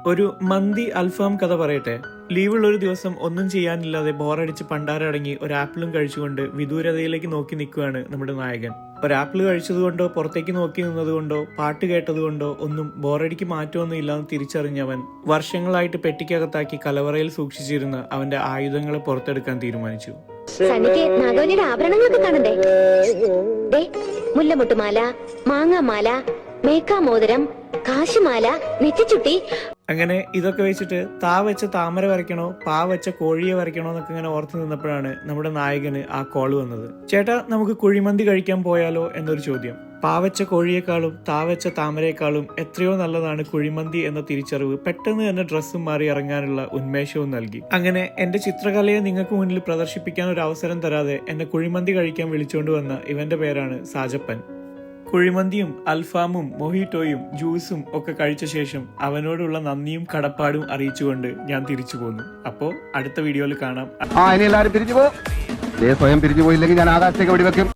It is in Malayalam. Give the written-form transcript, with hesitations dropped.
ഒരു മന്തി അൽഫാം കഥ പറയട്ടെ. ലീവുള്ള ഒരു ദിവസം ഒന്നും ചെയ്യാനില്ലാതെ ബോറടിച്ച് പണ്ടാരടങ്ങി ഒരു ആപ്പിളും കഴിച്ചുകൊണ്ട് വിദൂരതയിലേക്ക് നോക്കി നിൽക്കുകയാണ് നമ്മുടെ നായകൻ. ഒരു ആപ്പിൾ കഴിച്ചതുകൊണ്ടോ പുറത്തേക്ക് നോക്കി നിന്നതുകൊണ്ടോ പാട്ട് കേട്ടതുകൊണ്ടോ ഒന്നും ബോറടിക്ക് മാറ്റമൊന്നും ഇല്ലാന്ന് തിരിച്ചറിഞ്ഞവൻ വർഷങ്ങളായിട്ട് പെട്ടിക്കകത്താക്കി കലവറയിൽ സൂക്ഷിച്ചിരുന്ന അവന്റെ ആയുധങ്ങളെ പുറത്തെടുക്കാൻ തീരുമാനിച്ചു. നാഗവല്ലിയുടെ ആഭരണങ്ങളൊക്കെ കാണണ്ടേ? മുല്ലമുട്ടുമാല, മാങ്ങാമാല, മേക്കാമോതിരം, കാശുമാല, നെറ്റിച്ചുട്ടി. അങ്ങനെ ഇതൊക്കെ വെച്ചിട്ട് താ വെച്ച താമര വരയ്ക്കണോ പാ വെച്ച കോഴിയെ വരയ്ക്കണോ എന്നൊക്കെ ഇങ്ങനെ ഓർത്ത് നിന്നപ്പോഴാണ് നമ്മുടെ നായകന് ആ കോള് വന്നത്. ചേട്ടാ, നമുക്ക് കുഴിമന്തി കഴിക്കാൻ പോയാലോ എന്നൊരു ചോദ്യം. പാവച്ച കോഴിയേക്കാളും താവച്ച താമരയെക്കാളും എത്രയോ നല്ലതാണ് കുഴിമന്തി എന്ന തിരിച്ചറിവ് പെട്ടെന്ന് തന്നെ ഡ്രസ്സും മാറി ഇറങ്ങാനുള്ള ഉന്മേഷവും നൽകി. അങ്ങനെ എന്റെ ചിത്രകലയെ നിങ്ങൾക്ക് മുന്നിൽ പ്രദർശിപ്പിക്കാൻ ഒരു അവസരം തരാതെ എന്നെ കുഴിമന്തി കഴിക്കാൻ വിളിച്ചുകൊണ്ട് വന്ന ഇവന്റെ പേരാണ് സാജപ്പൻ. കുഴിമന്തിയും അൽഫാമും മൊഹിറ്റോയും ജ്യൂസും ഒക്കെ കഴിച്ച ശേഷം അവനോടുള്ള നന്ദിയും കടപ്പാടും അറിയിച്ചുകൊണ്ട് ഞാൻ തിരിച്ചു പോന്നു. അപ്പോ അടുത്ത വീഡിയോയിൽ കാണാം. സ്വയം പിരിഞ്ഞു പോയില്ലെങ്കിൽ ഞാൻ ആകാശത്തേക്ക് വെടിവെക്കും.